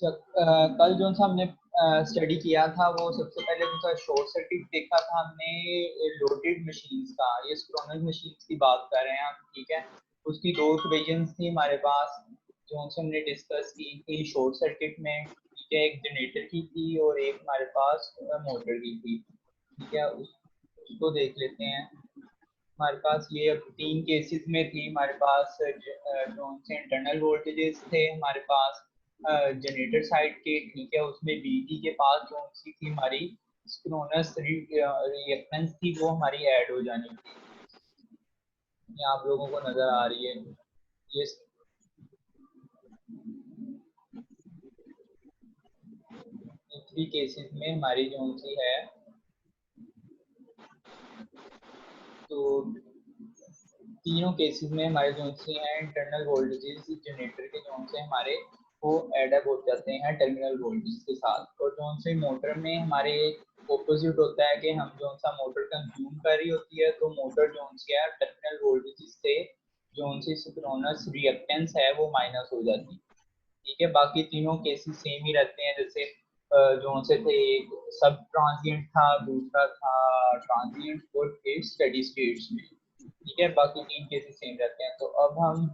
कल जो सा हमने स्टडी किया था वो सबसे पहले जो सा शॉर्ट सर्किट देखा था हमने लोडेड मशीन्स का। ये सिंक्रोनस मशीन्स की बात कर रहे हैं हम, ठीक है। उसकी दो इक्वेशंस थी हमारे पास जो से हमने डिस्कस की थी शॉर्ट सर्किट में, ठीक है। एक जनरेटर की थी और एक हमारे पास मोटर की थी, ठीक है। उसको देख लेते हैं। हमारे पास ये अब तीन केसेस में थी हमारे पास जो से इंटरनल वोल्टेजेस थे हमारे पास जनरेटर साइड के, ठीक है। उसमें बीटी के पास जो सी थी हमारी सिंक्रोनस रिएक्टेंस थी वो हमारी ऐड हो जानी थी। ये आप लोगों को नजर आ रही है ये थ्री केसेस में हमारी जो सी है। तो तीनों केसेस में हमारे जो से हैं इंटरनल वोल्टेजेस जनरेटर के जो से हमारे वो एडअप हो जाते हैं टर्मिनल वोल्टेज के साथ। और जो से मोटर में हमारे ऑपोजिट होता है कि हम जो सा मोटर कंज्यूम कर रही होती है तो मोटर जो सी है टर्मिनल वोल्टेज से जो सी सिंक्रोनस रिएक्टेंस है वो माइनस हो जाती है, ठीक है। बाकी तीनों केसेस सेम ही रहते हैं। जैसे जो से थे एक सब ट्रांजिएंट था, दूसरा था ट्रांजिएंट और फिर स्टेडी स्टेट्स में, ठीक है। बाकी तीन केसेस सेम रहते हैं। तो अब हम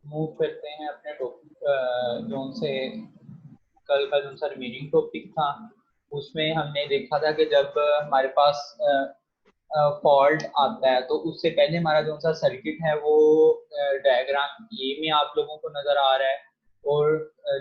मूव करते हैं अपने टॉपिक जो से कल का जो सा रिमेनिंग टॉपिक था उसमें हमने देखा था कि जब हमारे पास फॉल्ट आता है तो उससे पहले हमारा जो सा सर्किट है वो डायग्राम ये में आप लोगों को नजर आ रहा है। और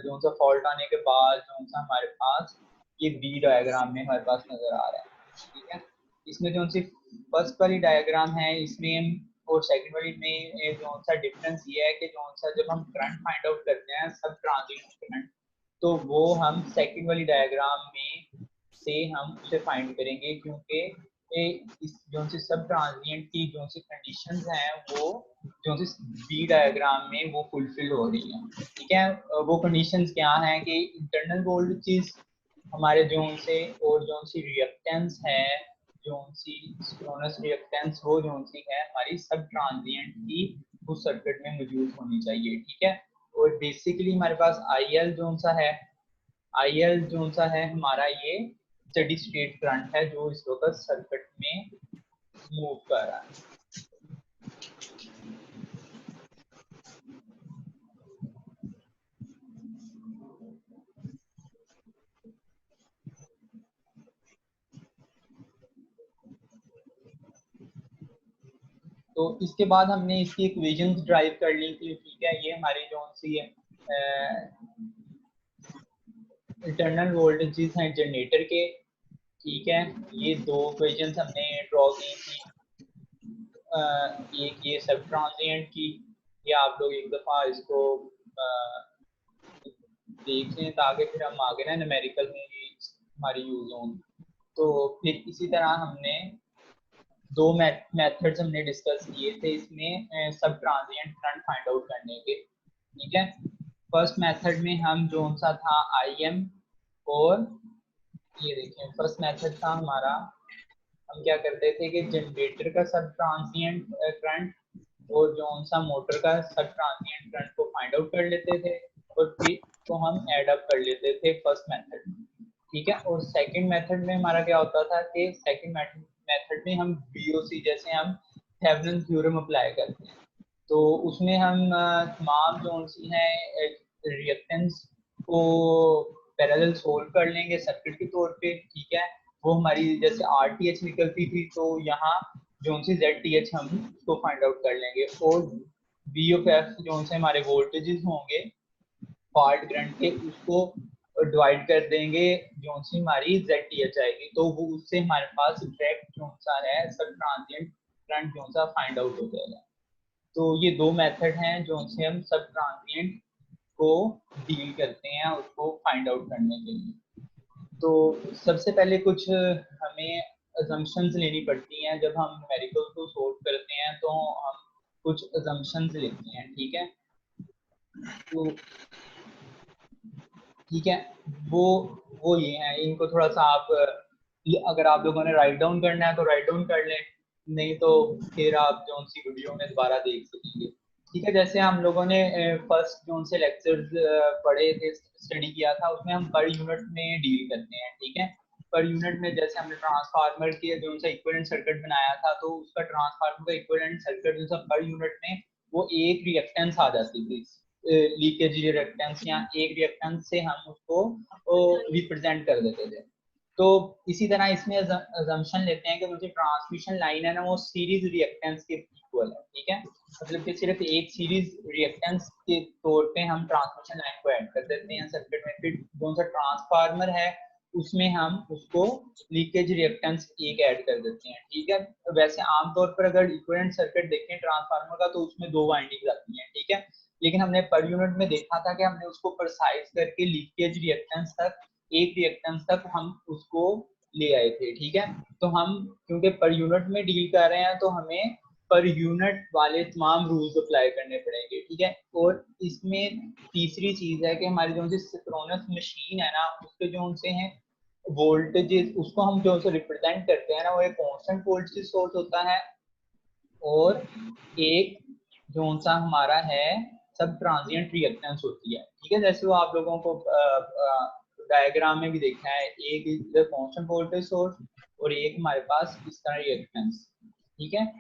जो सा फॉल्ट आने के बाद जो सा हमारे पास ये बी डायग्राम में हमारे पास नजर आ रहा है, ठीक है। इसमें जो सी फर्स्ट वाली डायग्राम है इसमें और सेकंड वाली में जो सा डिफरेंस ये है कि जो सा जब हम करंट फाइंड आउट करते हैं सब ट्रांजिएंट करंट तो वो हम सेकंड वाली डायग्राम में से हम उसे फाइंड करेंगे, क्योंकि इस जो सी सब ट्रांजिएंट की जो सी कंडीशंस हैं वो जो सी बी डायग्राम में वो फुलफिल हो रही हैं, ठीक है। वो कंडीशंस क्या हैं कि इंटरनल वोल्टेज हमारे जोन से और जोन सी रिएक्टेंस है जोन सी सिंक्रोनस रिएक्टेंस वो जोन सी है हमारी सब ट्रांजिएंट की उस सर्किट में मौजूद होनी चाहिए, ठीक है। और बेसिकली हमारे पास आई एल जोन सा है, आई एल जोन सा है हमारा ये स्टेडी स्टेट करंट है जो इस वक्त सर्किट में मूव कर रहा है। तो इसके बाद हमने इसकी इक्वेशंस ड्राइव कर ली थी, ठीक है। ये हमारी जो सी है इंटरनल वोल्टेजेस हैं जनरेटर के, ठीक है। ये दो इक्वेशंस हमने ड्रॉ की थी। एक ये सब ट्रांजिएंट की, ये आप लोग एक दफा इसको देख लें ताकि फिर हम आगे ना न्यूमेरिकल में ये हमारी यूज हों। तो फिर इसी तरह हमने दो मेथड्स हमने डिस्कस किए थे इसमें सब ट्रांजिएंट करंट फाइंड आउट करने के, ठीक है। फर्स्ट मेथड में हम जो सा था आई एम और ये देखिए फर्स्ट मेथड था हमारा हम क्या करते थे कि जनरेटर का सब ट्रांजिएंट करंट और जो सा मोटर का सब ट्रांजिएंट करंट को फाइंड आउट कर लेते थे और फिर तो हम एड अप कर लेते थे फर्स्ट मेथड में, ठीक है। और सेकंड मेथड में हमारा क्या होता था कि सेकंड मेथड में हम बीओसी जैसे हम थेवेनिन थ्योरम अप्लाई करते हैं। तो उसमें हम तमाम जो सी हैं रिएक्टेंस को पैरेलल सोल्व कर लेंगे सर्किट के तौर पे, ठीक है। वो हमारी जैसे आर टी एच निकलती थी तो यहाँ जो सी जेड टी एच हम उसको फाइंड आउट कर लेंगे। और बी ऑफ एफ जो से हमारे वोल्टेजेस होंगे फॉल्ट करंट के उसको डिवाइड कर देंगे जो सी हमारी जेड टी एच आएगी तो वो उससे हमारे पास डायरेक्ट जो सा है सब ट्रांजिएंट करंट जो सा फाइंड आउट हो जाएगा। तो ये दो मेथड हैं जो से हम सब ट्रांजिएंट को डील करते हैं उसको फाइंड आउट करने के लिए। तो सबसे पहले कुछ हमें अजम्पशंस लेनी पड़ती हैं जब हम न्यूमेरिकल को सोल्व करते हैं तो हम कुछ अजम्पशंस लेते हैं, ठीक है। तो ठीक है वो वो ये है इनको थोड़ा सा आप अगर आप लोगों ने राइट डाउन करना है तो राइट डाउन कर लें, नहीं तो फिर आप जो सी वीडियो में दोबारा देख सकेंगे, ठीक है, जैसे हम लोगों ने फर्स्ट जो उनसे लेक्चर्स पढ़े थे, स्टडी किया था, उसमें हम पर यूनिट में डील करते हैं। ठीक है, पर यूनिट में जैसे हमने ट्रांसफार्मर के जो उनसे इक्विवेलेंट सर्किट बनाया था, तो उसका ट्रांसफार्मर का इक्विवेलेंट सर्किट जो पर यूनिट में वो एक रिएक्टेंस आ जाती थी, लीकेज रिएक्टेंस, या एक रिएक्टेंस से हम उसको रिप्रेजेंट कर देते थे। तो इसी तरह इसमें अजम्पशन लेते हैं कि जो ट्रांसमिशन लाइन है ना, वो सीरीज रिएक्टेंस के इक्वल है। ठीक है, मतलब कि सिर्फ एक सीरीज रिएक्टेंस के तौर पे हम ट्रांसमिशन लाइन को ऐड कर देते हैं सर्किट में। फिर कौन सा ट्रांसफार्मर है उसमें हम उसको लीकेज रिएक्टेंस एक ऐड कर देते हैं। ठीक है, वैसे आमतौर पर अगर इक्विवेलेंट सर्किट देखें ट्रांसफार्मर का, तो उसमें दो वाइंडिंग आती हैं। ठीक है, लेकिन हमने पर यूनिट में देखा था कि हमने उसको प्रिसाइज करके लीकेज रिएक्टेंस तक, एक रिएक्टेंस तक हम उसको ले आए थे। ठीक है, तो हम क्योंकि पर यूनिट में डील कर रहे हैं, तो हमें पर यूनिट वाले तमाम रूल्स अप्लाई करने पड़ेंगे। ठीक है, और इसमें तीसरी चीज है कि हमारी जो सिंक्रोनस मशीन है ना, उसके जो उनसे हैं वोल्टेजेस, उसको हम जो से रिप्रेजेंट करते हैं ना, वो एक कांस्टेंट वोल्टेज सोर्स होता है, और एक जो सा हमारा है सब ट्रांजिएंट रिएक्टेंस होती है। ठीक है, जैसे वो आप लोगों को डायग्राम में भी देखा है, एक इधर कांस्टेंट वोल्टेज सोर्स और एक हमारे पास इस तरह रिएक्टेंस। ठीक है,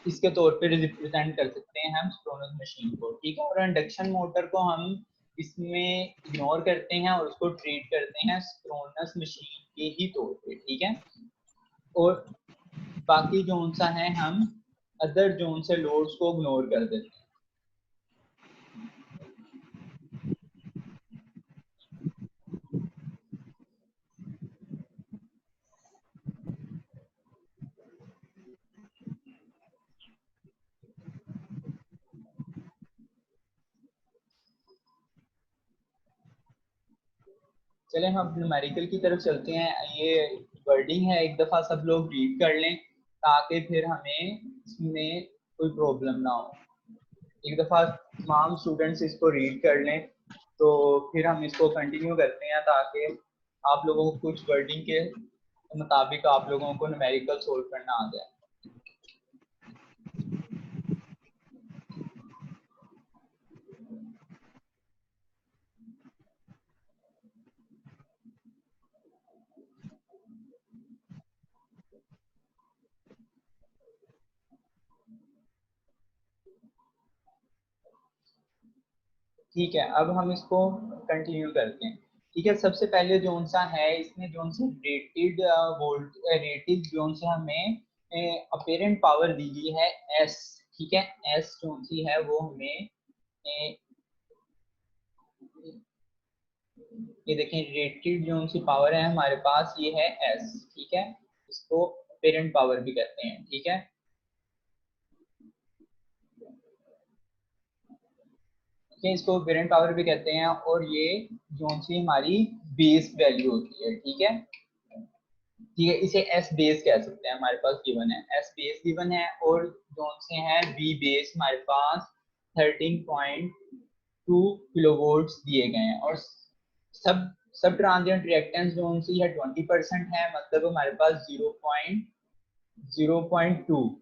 इसके तौर पे रिप्रेजेंट कर सकते हैं हम सिंक्रोनस मशीन को। ठीक है, और इंडक्शन मोटर को हम इसमें इग्नोर करते हैं और उसको ट्रीट करते हैं सिंक्रोनस मशीन के ही तौर पे। ठीक है, और बाकी जोन सा है हम अदर जोन से लोड्स को इग्नोर कर देते हैं। चले हम न्यूमेरिकल की तरफ चलते हैं। ये वर्डिंग है, एक दफा सब लोग रीड कर लें ताकि फिर हमें इसमें कोई प्रॉब्लम ना हो। एक दफा तमाम स्टूडेंट्स इसको रीड कर लें, तो फिर हम इसको कंटिन्यू करते हैं ताकि आप लोगों को कुछ वर्डिंग के मुताबिक आप लोगों को न्यूमेरिकल सोल्व करना आ जाए। ठीक है, अब हम इसको कंटिन्यू करते हैं। ठीक है, सबसे पहले जोन सा है, इसमें जोन से रेटेड वोल्ट रेटेड जोन से हमें अपेरेंट पावर दी गई है एस। ठीक है, एस जोन सी है वो हमें ये देखें, रेटेड जोन सी पावर है हमारे पास, ये है एस। ठीक है, इसको अपेरेंट पावर भी कहते हैं। ठीक है, इसको अपेरेंट पावर भी कहते हैं, और ये जोन सी हमारी बेस वैल्यू होती है। ठीक है, ठीक है, इसे एस बेस कह सकते हैं, हमारे पास गिवन है, एस बेस गिवन है, और जोन से है बी बेस हमारे पास 13.2 किलोवोल्ट्स दिए गए हैं, और सब सब ट्रांजिएंट रिएक्टेंस जोन सी है 20% है, मतलब हमारे पास 0.2।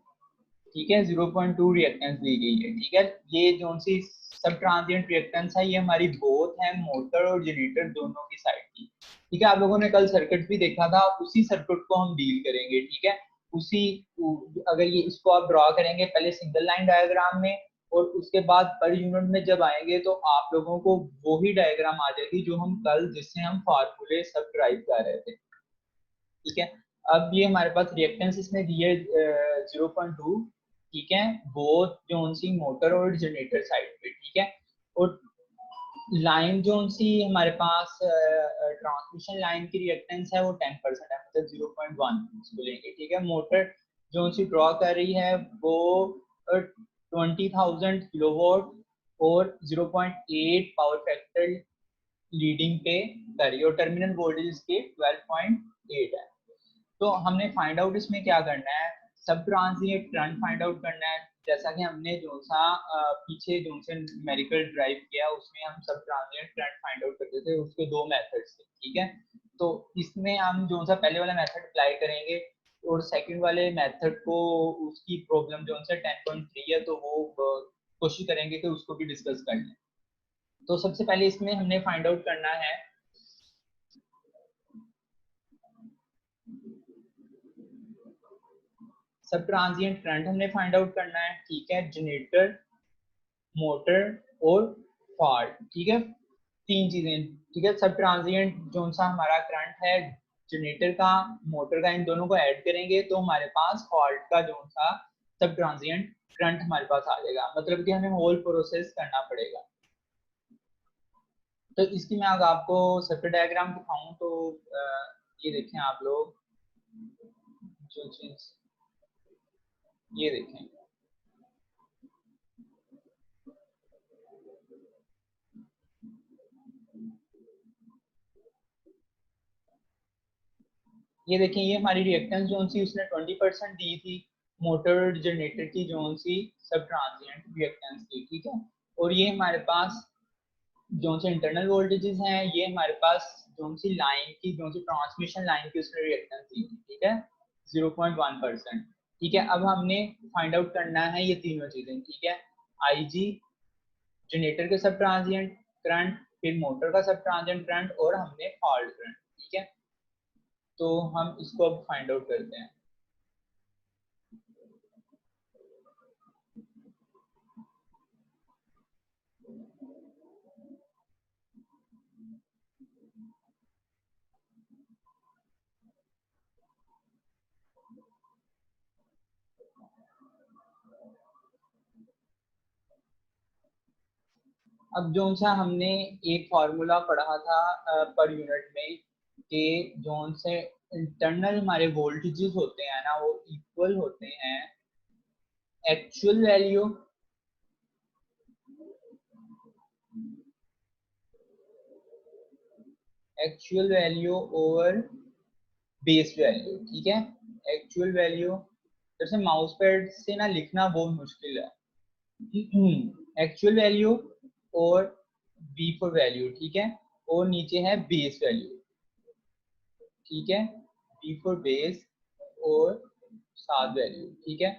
ठीक है, 0.2 रिएक्टेंस दी गई है। ठीक है, ये जोन सी सब ट्रांजिएंट रिएक्टेंस है, ये हमारी बोथ है मोटर और जनरेटर दोनों की साइड की। ठीक है, आप लोगों ने कल सर्किट भी देखा था, उसी सर्किट को हम डील करेंगे। ठीक है, उसी अगर ये इसको आप ड्रॉ करेंगे पहले सिंगल लाइन डायग्राम में, और उसके बाद पर यूनिट में जब आएंगे तो आप लोगों को वही डायग्राम आ जाएगी जो हम कल, जिससे हम फार्मूले सब ड्राइव कर रहे थे। ठीक है, अब ये हमारे पास रिएक्टेंस इसमें दी है 0.2। ठीक है, बोथ जोन सी मोटर और जनरेटर साइड पे। ठीक है, और लाइन जोन सी हमारे पास ट्रांसमिशन लाइन की रिएक्टेंस है वो 10% है, मतलब 0.1 इसको लेंगे। ठीक है, मोटर जोन सी ड्रॉ कर रही है वो 20,000 किलोवाट और 0.8 पावर फैक्टर लीडिंग पे कर रही है, और टर्मिनल वोल्टेज इसके 12.8 है। तो हमने फाइंड आउट इसमें क्या करना है, सब ट्रांजिएंट करंट फाइंड आउट करना है, जैसा कि हमने जो सा पीछे जो से न्यूमेरिकल ड्राइव किया उसमें हम सब ट्रांजिएंट करंट फाइंड आउट करते थे, उसके दो मेथड्स थे। ठीक है, तो इसमें हम जो सा पहले वाला मेथड अप्लाई करेंगे, और सेकंड वाले मेथड को उसकी प्रॉब्लम जो से 10.3 है, तो वो कोशिश करेंगे कि उसको भी डिस्कस कर लें। तो सबसे पहले इसमें हमने फाइंड आउट करना है सब ट्रांजिएंट करंट हमने फाइंड आउट करना है, ठीक है, जनरेटर, मोटर और फॉल्ट, ठीक है, तीन चीजें, ठीक है। सब ट्रांजिएंट जो सा हमारा करंट है जनरेटर का, मोटर का, इन दोनों को ऐड करेंगे तो हमारे पास फॉल्ट का जो सा सब ट्रांजिएंट करंट हमारे पास आ जाएगा, मतलब कि हमें होल प्रोसेस करना पड़ेगा। तो इसकी मैं अगर आपको सर्किट डायग्राम दिखाऊं तो ये देखें आप लोग, जो चीज ये देखें, ये देखें, ये हमारी रिएक्टेंस जो सी उसने 20% दी थी मोटर जनरेटर की जो सी सब ट्रांजिएंट रिएक्टेंस की, ठीक है। और ये हमारे पास जो से इंटरनल वोल्टेजेस हैं, ये हमारे पास जो सी लाइन की, जो सी ट्रांसमिशन लाइन की उसने रिएक्टेंस दी थी, ठीक है, 0.1%, ठीक है। अब हमने फाइंड आउट करना है ये तीनों चीजें, ठीक है, IG जनरेटर के सब ट्रांजिएंट करंट, फिर मोटर का सब ट्रांजिएंट करंट, और हमने फॉल्ट करंट, ठीक है। तो हम इसको अब फाइंड आउट करते हैं। अब जो सा हमने एक फार्मूला पढ़ा था पर यूनिट में, कि जो से इंटरनल हमारे वोल्टेजेस होते हैं ना, वो इक्वल होते हैं actual value over base value, ठीक है। एक्चुअल वैल्यू, जैसे माउस पैड से ना लिखना बहुत मुश्किल है, एक्चुअल वैल्यू और बी फॉर वैल्यू, ठीक है, और नीचे है बेस वैल्यू, ठीक है, बी फॉर बेस और सात वैल्यू, ठीक है।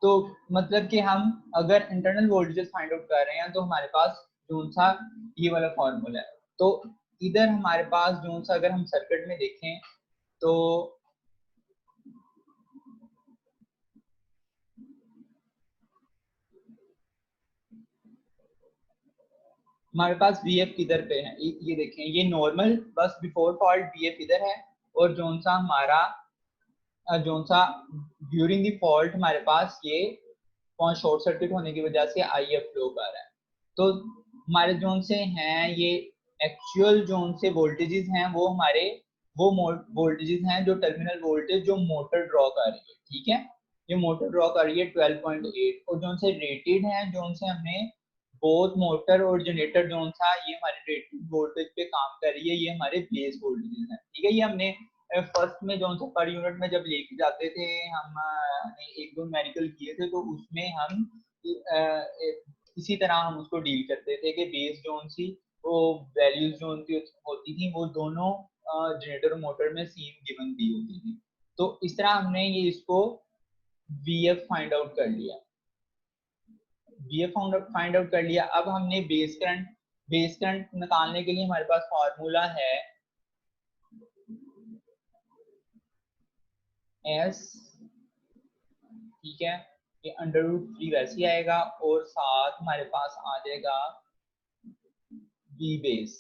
तो मतलब कि हम अगर इंटरनल वोल्टेजेस फाइंड आउट कर रहे हैं तो हमारे पास जो सा ये वाला फॉर्मूला है, तो इधर हमारे पास जो सा अगर हम सर्किट में देखें तो हमारे पास VF किधर पे है, ये देखें, ये नॉर्मल बस बिफोर फॉल्ट VF इधर है, और जो सा हमारा जो सा ड्यूरिंग द फॉल्ट हमारे पास ये शॉर्ट सर्किट होने की वजह से IF फ्लो कर रहा है। तो हमारे जोन से हैं ये एक्चुअल जोन से वोल्टेजेस हैं, वो हमारे वो वोल्टेजेस हैं जो टर्मिनल वोल्टेज जो मोटर ड्रॉ कर रही है, ठीक है, ये मोटर ड्रॉ कर रही है 12.8, और जोन से रेटेड है, जोन से हमने बोथ मोटर और जनरेटर जोन सा ये हमारे रेटेड वोल्टेज पे काम कर रही है, ये हमारे बेस वोल्टेजेस हैं, ठीक है। ये हमने फर्स्ट में जो पर यूनिट में जब लेके जाते थे हम एक दो न्यूमेरिकल किए थे, तो उसमें हम इसी तरह हम उसको डील करते थे कि बेस जोन सी वो वैल्यूज जो उनकी होती थी वो दोनों जनरेटर और मोटर में सेम गिवन दी होती थी। तो इस तरह हमने ये इसको VF फाइंड आउट कर लिया, VF फाइंड आउट कर लिया। अब हमने बेस करंट निकालने के लिए हमारे पास फॉर्मूला है S, ठीक है, ये √3 वैसे ही आएगा, और साथ हमारे पास आ जाएगा बी बेस,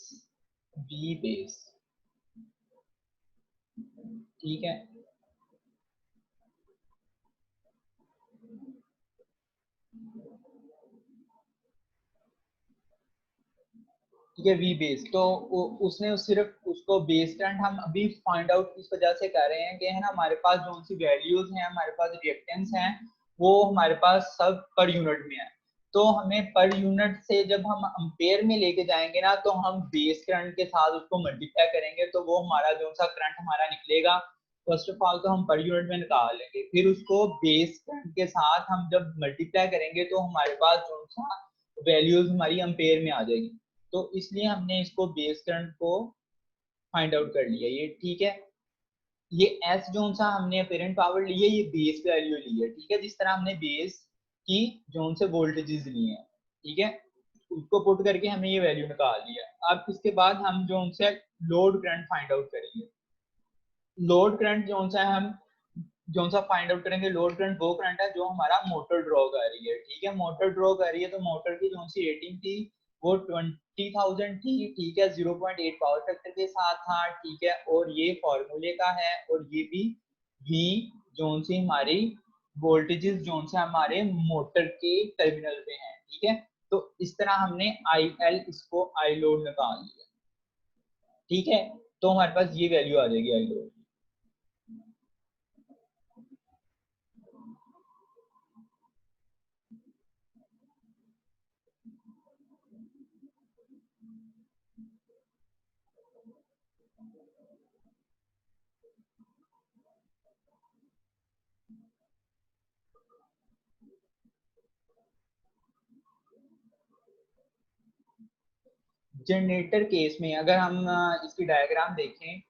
ठीक है, ठीक है, वी बेस। तो उसने सिर्फ उसको बेस करंट हम अभी फाइंड आउट इस वजह से कर रहे हैं कि है ना, हमारे पास जो सी वैल्यूज हैं, हमारे पास रिएक्टेंस हैं, वो हमारे पास सब पर यूनिट में है। तो हमें पर यूनिट से जब हम अम्पेयर में लेके जाएंगे ना, तो हम बेस करंट के साथ उसको मल्टीप्लाई करेंगे, तो वो हमारा जो सा करंट हमारा निकलेगा, फर्स्ट ऑफ ऑल तो हम पर यूनिट में निकाल लेंगे, फिर उसको बेस करंट के साथ हम जब मल्टीप्लाई करेंगे तो हमारे पास जो सा वैल्यूज हमारी अम्पेयर में आ जाएगी। तो इसलिए हमने इसको बेस करंट को फाइंड आउट कर लिया, ये ठीक है। ये एस जो सा हमने अपेरेंट पावर ली है, ये बेस वैल्यू ली है, ठीक है, जिस तरह हमने बेस की जोन से वोल्टेजेस ली हैं, ठीक है, उसको पुट करके हमने ये वैल्यू निकाल लिया। अब इसके बाद हम जोन से लोड करंट फाइंड आउट करेंगे। लोड करंट जोन सा हम जोन सा फाइंड आउट करेंगे, लोड करंट वो करंट है जो हमारा मोटर ड्रॉ कर रही है, ठीक है, मोटर ड्रॉ कर रही है, तो मोटर की जोन सी रेटिंग थी वो 20,000 थी, ठीक है, 0.8 पावर फैक्टर के साथ था, ठीक है, और ये फॉर्मूले का है, और ये भी वी जोन सी हमारी वोल्टेजेस जोन से हमारे मोटर के टर्मिनल पे हैं, ठीक है। तो इस तरह हमने आई एल इसको आई लोड निकाल लिया, ठीक है, तो हमारे पास ये वैल्यू आ जाएगी आई लोड। जनरेटर केस में अगर हम इसकी डायग्राम देखें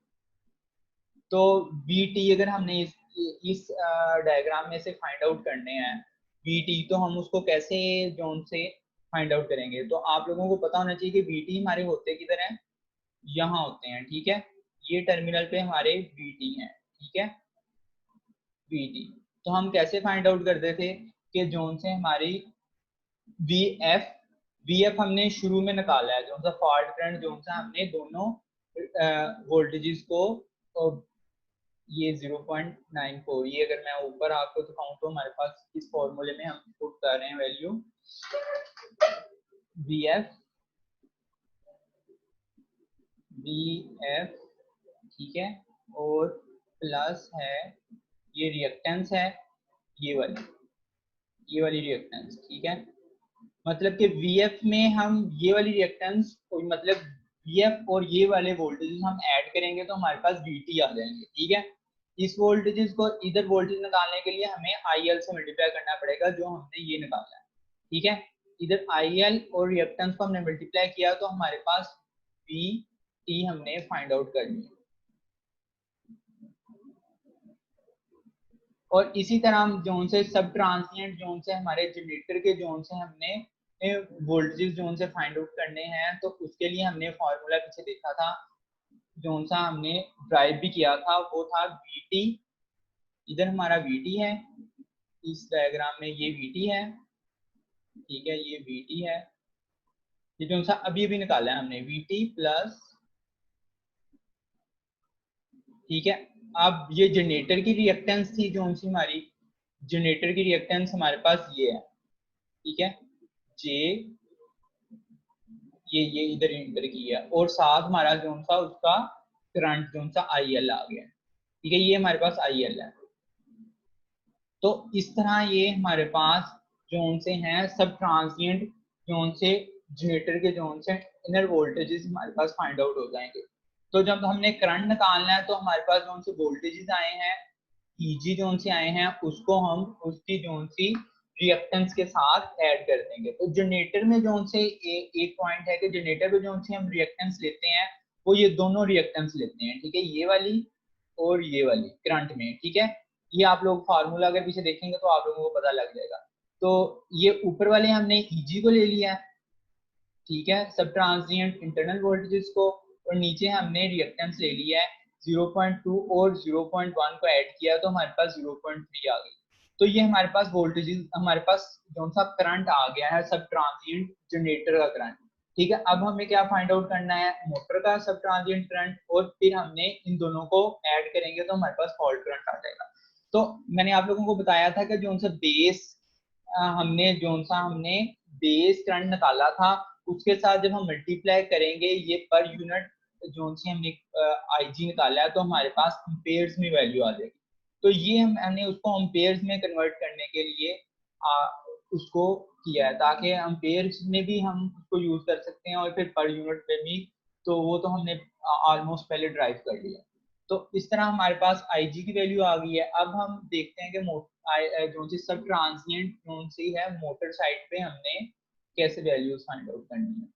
तो वी टी अगर हमने इस डायग्राम में से फाइंड आउट करने हैं वी टी, तो हम उसको कैसे जोन से फाइंड आउट करेंगे। तो आप लोगों को पता होना चाहिए कि वी टी हमारे होते किधर हैं, यहाँ होते हैं, ठीक है, ये टर्मिनल पे हमारे वी टी हैं, ठीक है, वी टी। तो हम कैसे फाइंड आउट करते थे कि जोन से हमारी वी एफ वी एफ हमने शुरू में निकाला है, जोन सा फॉल्ट करंट जोन सा हमने दोनों वोल्टेजेस को ये 0.94, ये अगर मैं ऊपर आपको दिखाऊं तो हमारे पास इस फॉर्मूले में हम पुट कर रहे हैं value V F V F, ठीक है, और प्लस है ये रिएक्टेंस है, ये वाली रिएक्टेंस, ठीक है, मतलब कि वीएफ में हम ये वाली रिएक्टेंस मतलब वीएफ और ये वाले वोल्टेजेस हम ऐड करेंगे तो हमारे पास वीटी आ जाएंगे, ठीक है। इस वोल्टेजेस को इधर वोल्टेज निकालने के लिए हमें आईएल से मल्टीप्लाई करना पड़ेगा जो हमने ये निकाला है, ठीक है, इधर आईएल और रिएक्टेंस को हमने मल्टीप्लाई किया तो हमारे पास वी टी हमने फाइंड आउट कर लिया। और इसी तरह हम जोन से सब ट्रांसिएंट जोन से हमारे जनरेटर के जोन से हमने वोल्टेज जोन से फाइंड आउट करने हैं, तो उसके लिए हमने फॉर्मूला पीछे देखा था, जोन सा हमने ड्राइव भी किया था, वो था वीटी, इधर हमारा वीटी है, इस डायग्राम में ये वीटी है, ठीक है, ये वीटी है, ये जोन सा अभी अभी निकाला है हमने वीटी प्लस, ठीक है। अब ये जनरेटर की रिएक्टेंस थी जोन सी हमारी, जनरेटर की रिएक्टेंस हमारे पास ये है, ठीक है, जे ये इधर इंटर किया और साथ हमारा जोन सा उसका करंट जोन सा आई एल आ गया, ठीक है, ये हमारे पास आई एल है। तो इस तरह ये हमारे पास जोन से हैं सब ट्रांसिएंट जोन से जनरेटर के जोन से इनर वोल्टेजेस हमारे पास फाइंड आउट हो जाएंगे। तो जब हमने करंट निकालना है तो हमारे पास जोन से वोल्टेजेस आए हैं ईजी जोन से आए हैं, उसको हम उसकी जोन सी रिएक्टेंस के साथ ऐड कर देंगे। तो जनरेटर में जोन से एक पॉइंट है कि जनरेटर में जोन से हम रिएक्टेंस लेते हैं वो ये दोनों रिएक्टेंस लेते हैं, ठीक है, ये वाली और ये वाली करंट में, ठीक है, ये आप लोग फार्मूला अगर पीछे देखेंगे तो आप लोगों को पता लग जाएगा। तो ये ऊपर वाले हमने ईजी को ले लिया, ठीक है, सब ट्रांजिएंट इंटरनल वोल्टेजेस को, और नीचे हमने रिएक्टेंस ले लिया है 0.2 और 0.1 को ऐड किया तो हमारे पास 0.3 आ गई। तो ये हमारे पास वोल्टेजेस हमारे पास कौन सा करंट आ गया है सब ट्रांजिएंट जनरेटर का करंट, ठीक है। अब हमें क्या फाइंड आउट करना है मोटर का सब ट्रांजिएंट करंट, और फिर हमने इन दोनों को ऐड करेंगे तो हमारे पास फॉल्ट करंट आ जाएगा। तो मैंने आप लोगों को बताया था कि जो सा बेस हमने बेस करंट निकाला था उसके साथ जब हम मल्टीप्लाई करेंगे ये पर यूनिट जोन से हमने आईजी निकाला है तो हमारे पास एम्पेयर्स में वैल्यू आ जाएगी। तो ये हमने उसको एम्पेयर्स में कन्वर्ट करने के लिए उसको किया है ताकि एम्पेयर्स में भी हम उसको यूज कर सकते हैं और फिर पर यूनिट पे भी, तो वो तो हमने ऑलमोस्ट पहले ड्राइव कर लिया। तो इस तरह हमारे पास आईजी की वैल्यू आ गई है। अब हम देखते हैं कि जो सी सब ट्रांसिएंट जोन सी है मोटर साइड पे हमने कैसे वैल्यूज फाइंड आउट करनी है।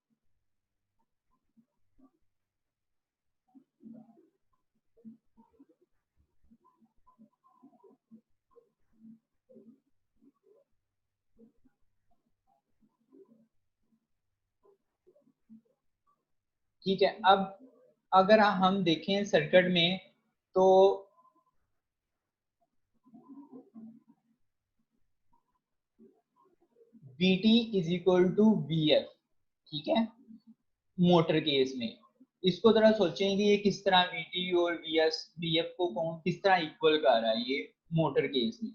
ठीक है। अब अगर हम देखें सर्किट में तो Vt is equal to Vf, ठीक है, मोटर केस में। इसको जरा सोचें कि ये किस तरह Vt और Vf को कौन किस तरह इक्वल कर रहा है ये मोटर केस में।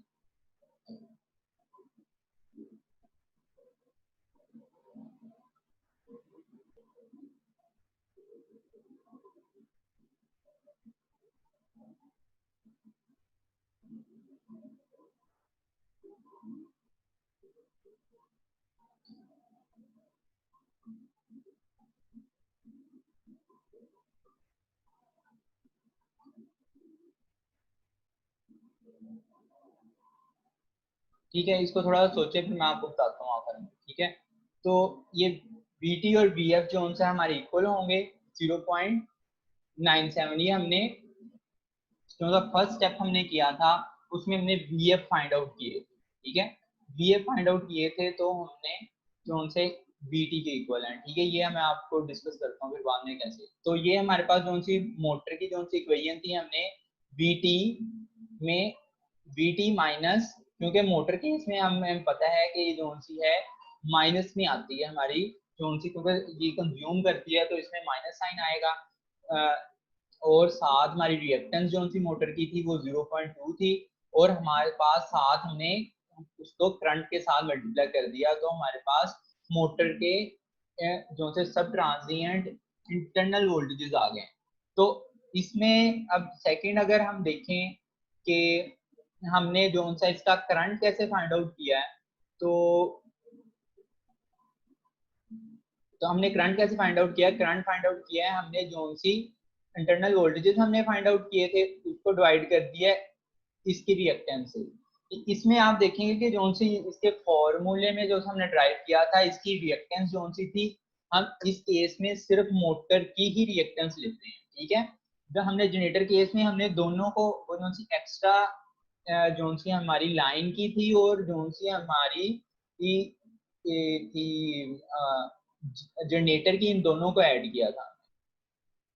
ठीक है, इसको थोड़ा सोचे फिर मैं आपको बताता हूँ आखिर में। ठीक है, तो ये Vt और Vf जो उनसे हमारे इक्वल होंगे 0.97। ये हमने जो फर्स्ट स्टेप हमने किया था उसमें हमने Vf फाइंड आउट किए, ठीक है, Vf फाइंड आउट किए थे तो हमने जो उनसे Vt के इक्वल है। ठीक है, ये मैं आपको डिस्कस करता हूँ फिर बाद में कैसे। तो ये हमारे पास जो सी मोटर की जो सी इक्वेशन थी हमने Vt में Vt माइनस, क्योंकि मोटर के इसमें हमें पता है कि ये जो सी है माइनस में आती है हमारी जो सी, क्योंकि ये कंज्यूम करती है तो इसमें माइनस साइन आएगा। और साथ हमारी रिएक्टेंस जो सी मोटर की थी वो 0.2 थी, और हमारे पास साथ हमने उसको करंट के साथ मल्टीप्लाई कर दिया तो हमारे पास मोटर के जो से सब ट्रांजिएंट इंटरनल वोल्टेजेस आ गए। तो इसमें अब सेकंड अगर हम देखें कि हमने जो सा इसका करंट कैसे फाइंड आउट किया है, तो हमने करंट कैसे फाइंड आउट किया, करंट फाइंड आउट किया है हमने जो सी इंटरनल वोल्टेजेस हमने फाइंड आउट किए थे उसको डिवाइड कर दिया इसकी रिएक्टेंस से। इसमें आप देखेंगे कि जो सी इसके फॉर्मूले में जो हमने ड्राइव किया था इसकी रिएक्टेंस जो सी थी, हम इस केस में सिर्फ मोटर की ही रिएक्टेंस लेते हैं। ठीक है, जब हमने जनरेटर केस में हमने दोनों को जो सी एक्स्ट्रा जो सी हमारी लाइन की थी और जो सी हमारी थी जनरेटर की, इन दोनों को ऐड किया था।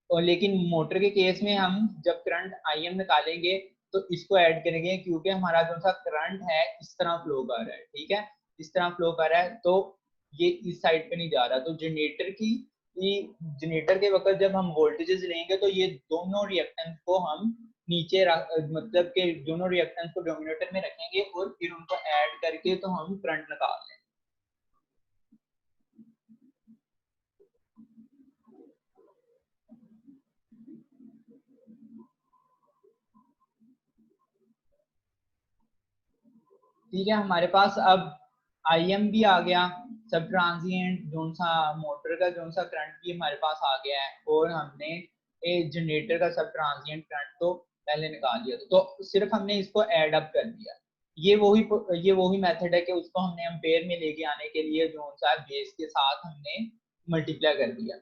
और लेकिन मोटर के केस में हम जब करंट IM निकालेंगे तो इसको ऐड करेंगे, क्योंकि हमारा जो सा करंट है इस तरह फ्लो कर रहा है। ठीक है, इस तरह फ्लो कर रहा है तो ये इस साइड पे नहीं जा रहा। तो जनरेटर के वक्त जब हम वोल्टेजेस लेंगे तो ये दोनों रिएक्टेंस को हम नीचे मतलब के दोनों रिएक्टेंस को डोमिनेटर में रखेंगे और फिर उनको ऐड करके तो हम करंट निकाल लेंगे। ठीक है, हमारे पास अब IM भी आ गया, सब ट्रांजिएंट जो सा मोटर का जो सा करंट भी हमारे पास आ गया है, और हमने जनरेटर का सब ट्रांजिएंट करंट तो पहले निकाल लिया था। तो सिर्फ हमने इसको ऐड अप कर दिया। ये वही मेथड है कि उसको हमने एम्पेयर में लेके आने के लिए जो सा बेस के साथ हमने मल्टीप्लाई कर दिया।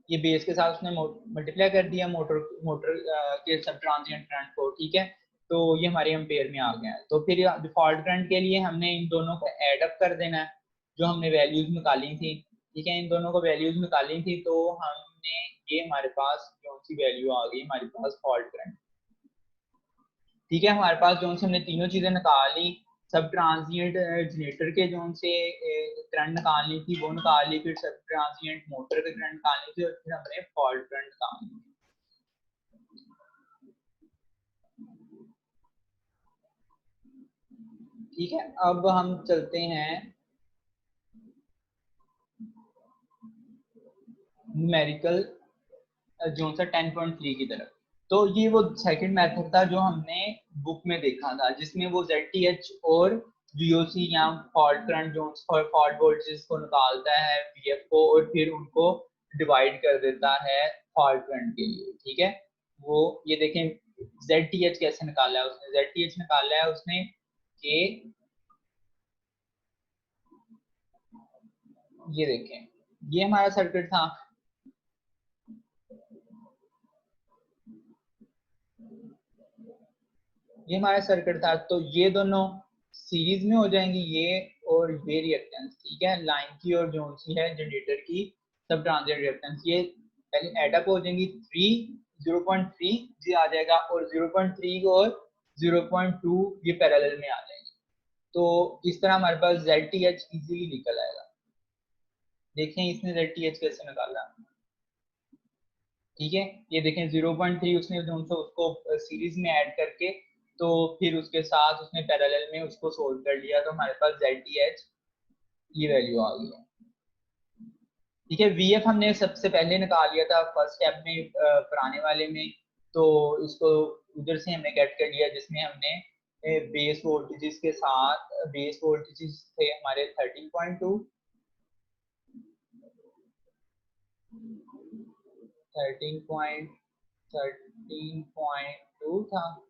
ये बेस के साथ उसने मल्टीप्लाई कर दिया मोटर मोटर के सब ट्रांजिएंट करंट को। ठीक है, तो ये हमारे एम्पेयर में आ गया है। तो फिर डिफॉल्ट करंट के लिए हमने इन दोनों को ऐड अप कर देना है जो हमने वैल्यूज निकाली थी। ठीक है, इन दोनों को वैल्यूज निकाली थी तो हमने ये हमारे पास जो सी वैल्यू आ गई हमारे पास फॉल्ट करंट। ठीक है, हमारे पास जो हमने तीनों चीजें निकाली, सब ट्रांजिएंट जनरेटर के जो से करंट निकालनी थी वो निकाल ली, फिर सब ट्रांजिएंट मोटर के करंट निकालनी थी, और फिर हमने फॉल्ट करंट निकालनी थी। ठीक है, अब हम चलते हैं न्यूमेरिकल जो सा 10.3 की तरफ। तो ये वो सेकंड मेथड था जो हमने बुक में देखा था, जिसमें वो ZTH और VOC या फॉल्ट करंट जो फॉल्ट वोल्टेज को निकालता है VF को, और फिर उनको डिवाइड कर देता है फॉल्ट करंट के लिए। ठीक है, वो ये देखें ZTH कैसे निकाला है उसने। ZTH निकाला है उसने कि ये देखें, ये हमारा सर्किट था। ये हमारा सर्किट था, तो ये दोनों सीरीज में हो जाएंगी ये और ये रिएक्टेंस, ठीक है, लाइन की और जो सी है जनरेटर की सब ट्रांजिएंट रिएक्टेंस, ये पहले एडअप हो जाएंगी 0.3 ये आ जाएगा, और 0.3 और 0.2 ये पैरेलल में आ जाएंगे। तो इस तरह हमारे पास ZTH इजीली निकल आएगा। देखें इसने ZTH कैसे निकाला, ठीक है, ये देखें 0.3 उसने जो उसको सीरीज में ऐड करके, तो फिर उसके साथ उसने पैरेलल में उसको सोल्व कर लिया, तो हमारे पास ZTH ये वैल्यू आ गई है। ठीक है, VF हमने सबसे पहले निकाल लिया था फर्स्ट स्टेप में, पुराने वाले में, तो इसको उधर से हमने गेट कर लिया, जिसमें हमने बेस वोल्टेजेस के साथ, बेस वोल्टेजेस थे हमारे 13.2 13.2 था,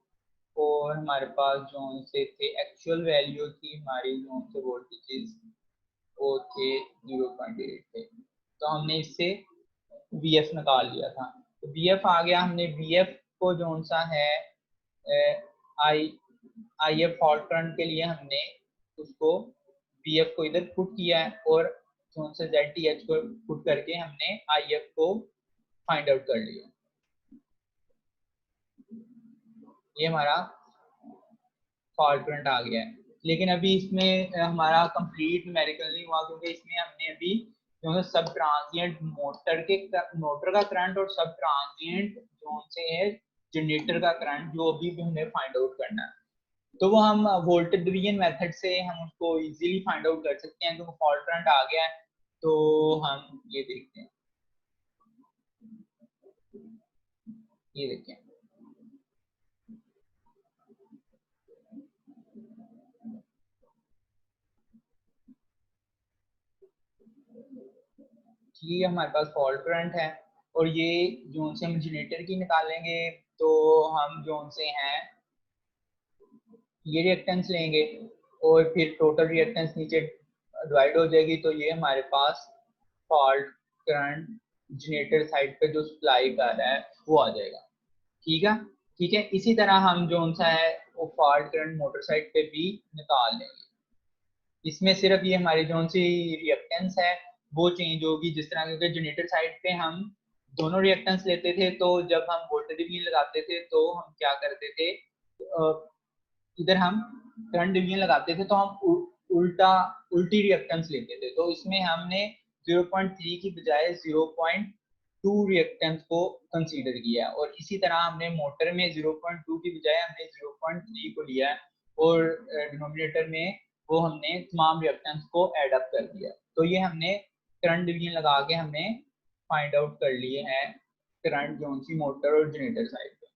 और हमारे पास जो से थे एक्चुअल वैल्यू थी हमारी जो से वोल्टेजेस वो थे 0.8 थे, तो हमने इससे VF निकाल लिया था। तो VF आ गया, हमने VF को जो सा है आई IF फॉल्ट करंट के लिए हमने उसको VF को इधर पुट किया है, और जो से ZTH को पुट करके हमने IF को फाइंड आउट कर लिया। ये हमारा फॉल्ट करंट आ गया है, लेकिन अभी इसमें हमारा कंप्लीट न्यूमेरिकल नहीं हुआ, क्योंकि इसमें हमने अभी जो है सब ट्रांजिएंट मोटर का करंट और सब ट्रांजिएंट जो से है जनरेटर का करंट जो अभी भी हमें फाइंड आउट करना है, तो वो हम वोल्टेज डिवीजन मेथड से हम उसको इजीली फाइंड आउट कर सकते हैं, क्योंकि फॉल्ट करंट आ गया है। तो हम ये देखते हैं, ये देखिए, ये हमारे पास फॉल्ट करंट है, और ये जो से हम जनरेटर की निकालेंगे, तो हम जो से हैं ये रिएक्टेंस लेंगे, और फिर टोटल रिएक्टेंस नीचे डिवाइड हो जाएगी, तो ये हमारे पास फॉल्ट करंट जनरेटर साइड पे जो सप्लाई कर रहा है वो आ जाएगा। ठीक है, ठीक है, इसी तरह हम जो सा है वो फॉल्ट करंट मोटर साइड पे भी निकाल लेंगे। इसमें सिर्फ ये हमारी जो सी रिएक्टेंस है वो चेंज होगी, जिस तरह क्योंकि जनरेटर साइड पे हम दोनों रिएक्टेंस लेते थे, तो जब हम वोल्टेज डिवीजन लगाते थे तो हम क्या करते थे, इधर हम करंट डिवीजन लगाते थे तो हम उल्टी रिएक्टेंस लेते थे, तो इसमें हमने 0.3 की बजाय 0.2 रिएक्टेंस को कंसीडर किया, और इसी तरह हमने मोटर में 0.2 की बजाय हमने 0.3 को लिया है, और डिनोमिनेटर में वो हमने तमाम रिएक्टेंस को ऐड अप कर दिया, तो ये हमने करंट डिवीजन लगा के हमने फाइंड आउट कर लिए हैं करंट जो सी मोटर और जनरेटर साइड पे।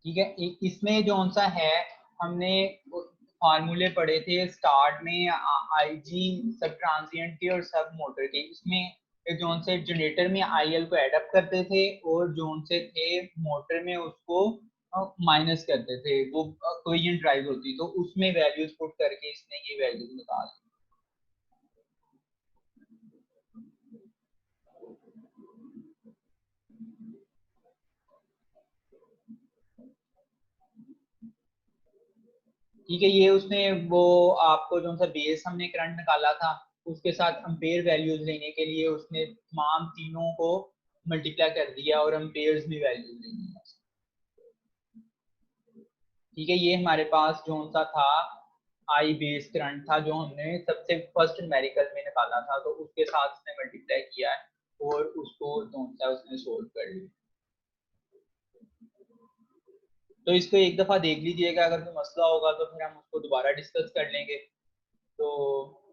ठीक है, इसमें जो सा है हमने फार्मूले पढ़े थे स्टार्ट में, IG सब ट्रांजिएंट के और सब मोटर के, इसमें जोन से जनरेटर में IL को एडअप करते थे, और जोन से थे मोटर में उसको माइनस करते थे, वो कोएफिशिएंट ड्राइव होती, तो उसमें वैल्यूज पुट करके इसने ये वैल्यूज निकाल। ठीक है, ये उसने वो आपको जो सा बेस हमने करंट निकाला था उसके साथ अम्पेयर वैल्यूज लेने के लिए उसने तमाम तीनों को मल्टीप्लाई कर दिया और अम्पेयर्स में वैल्यूज लेनी है। ठीक है, ये हमारे पास जो सा था आई बेस करंट था जो हमने सबसे फर्स्ट न्यूमेरिकल में निकाला था, तो उसके साथ उसने मल्टीप्लाई किया है और उसको जो सा उसने सोल्व कर लिया। तो इसको एक दफा देख लीजिएगा, अगर कोई मसला होगा तो फिर हम उसको दोबारा डिस्कस कर लेंगे। तो